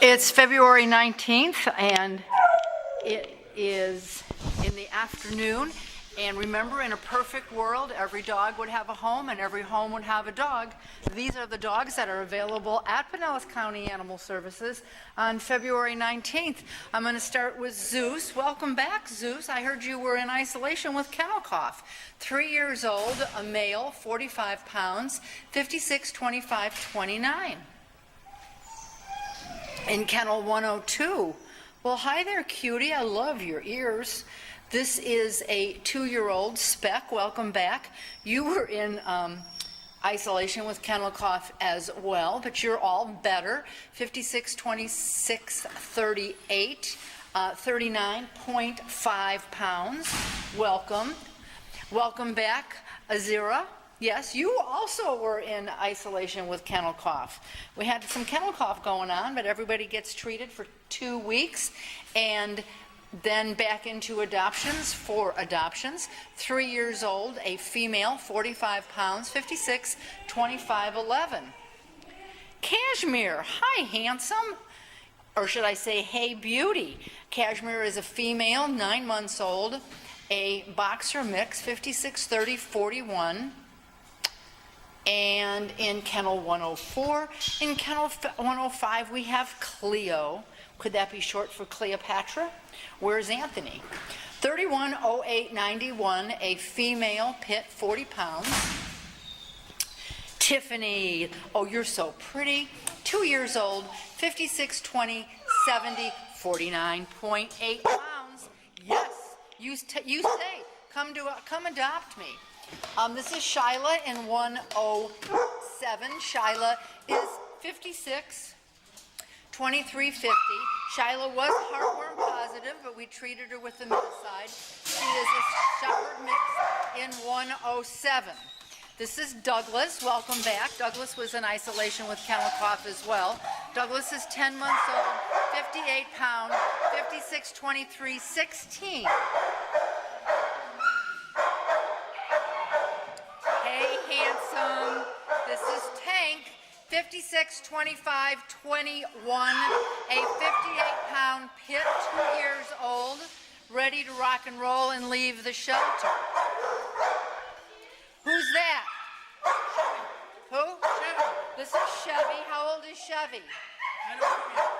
It's February 19th, and it is in the afternoon. And remember, in a perfect world, every dog would have a home and every home would have a dog. These are the dogs that are available at Pinellas County Animal Services on February 19th. I'm going to start with Zeus. Welcome back, Zeus. I heard you were in isolation with kennel cough. 3 years old, a male, 45 pounds, 56, 25, 29. In kennel 102. Well, hi there, cutie. I love your ears. This is a 2-year-old Speck. Welcome back. You were in isolation with kennel cough as well, but you're all better. 56, 26, 38, 39.5 pounds. Welcome. Welcome back, Azera. Yes, you also were in isolation with kennel cough. We had some kennel cough going on, but everybody gets treated for 2 weeks and then back into adoptions for adoptions. 3 years old, a female, 45 pounds, 56, 25, 11. Cashmere, hi handsome, or should I say hey beauty. Cashmere is a female, 9 months old, a boxer mix, 56, 30, 41. And in kennel 104, in kennel 105, we have Cleo. Could that be short for Cleopatra? Where's Anthony? 310891, a female pit, 40 pounds. Tiffany, oh, you're so pretty. 2 years old, 56, 20, 70, 49.8 pounds. Yes, you say, come adopt me. This is Shyla in 107. Shyla is 56, 2350. Shyla was heartworm positive, but we treated her with the miticide. She is a shepherd mix in 107. This is Douglas. Welcome back. Douglas was in isolation with kennel cough as well. Douglas is 10 months old, 58 pounds, 56, 23, 16. Handsome. This is Tank, 56, 25, 21, a 58-pound pit, 2 years old, ready to rock and roll and leave the shelter. Who's that? Who? Chevy. This is Chevy. How old is Chevy? I don't know.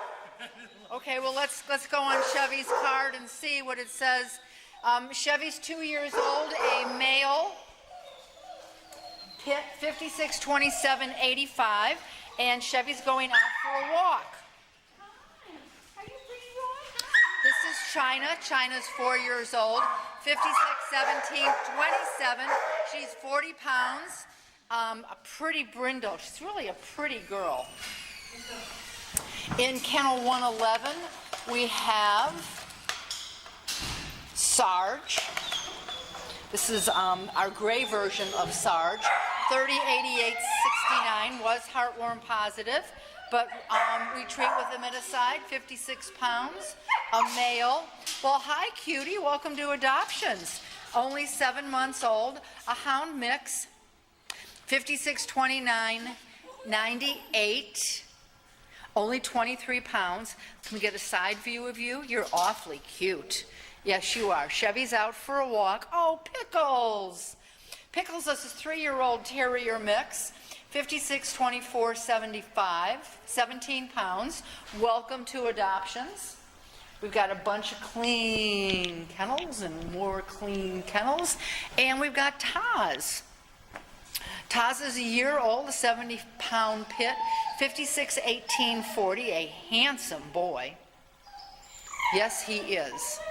Okay, well let's go on Chevy's card and see what it says. Chevy's 2 years old, a male. Pit 56, 27, 85, and Chevy's going out for a walk. This is China. China's 4 years old, 56, 17, 27. She's 40 pounds, a pretty brindle. She's really a pretty girl. In kennel 111, we have Sarge. This is our gray version of Sarge. 308869 was heartworm positive, but we treat with a miticide, 56 pounds, a male. Well, hi, cutie. Welcome to adoptions. Only 7 months old, a Hound mix, 56, 29, 98, only 23 pounds. Can we get a side view of you? You're awfully cute. Yes, you are. Chevy's out for a walk. Oh, Pickles. Pickles is a 3-year-old Terrier mix, 56, 24, 75, 17 pounds. Welcome to adoptions. We've got a bunch of clean kennels and more clean kennels. And we've got Taz. Taz is a year old, a 70-pound pit, 56, 18, 40, a handsome boy. Yes, he is.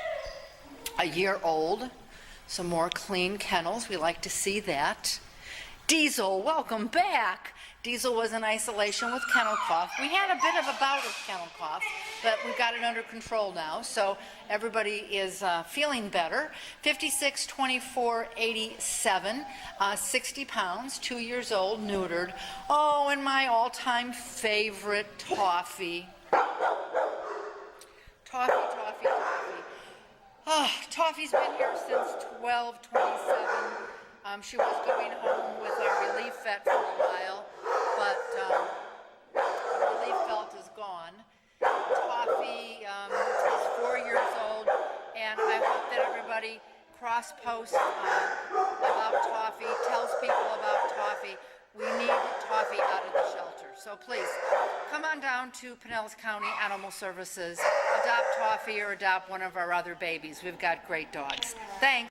A year old. Some more clean kennels. We like to see that. Diesel, welcome back. Diesel was in isolation with kennel cough. We had a bit of a bout of kennel cough, but we've got it under control now, so everybody is feeling better. 56, 24, 87, 60 pounds, 2 years old, neutered. Oh, and my all-time favorite, Toffee. Toffee. Oh, Toffee's been here since 12/27. She was going home with our relief vet for a while, but the relief vet is gone. Toffee is 4 years old, and I hope that everybody cross-posts about Toffee, tells people about Toffee. We need Toffee out of the shelter. So please, come on down to Pinellas County Animal Services, adopt Toffee or adopt one of our other babies. We've got great dogs. Thanks.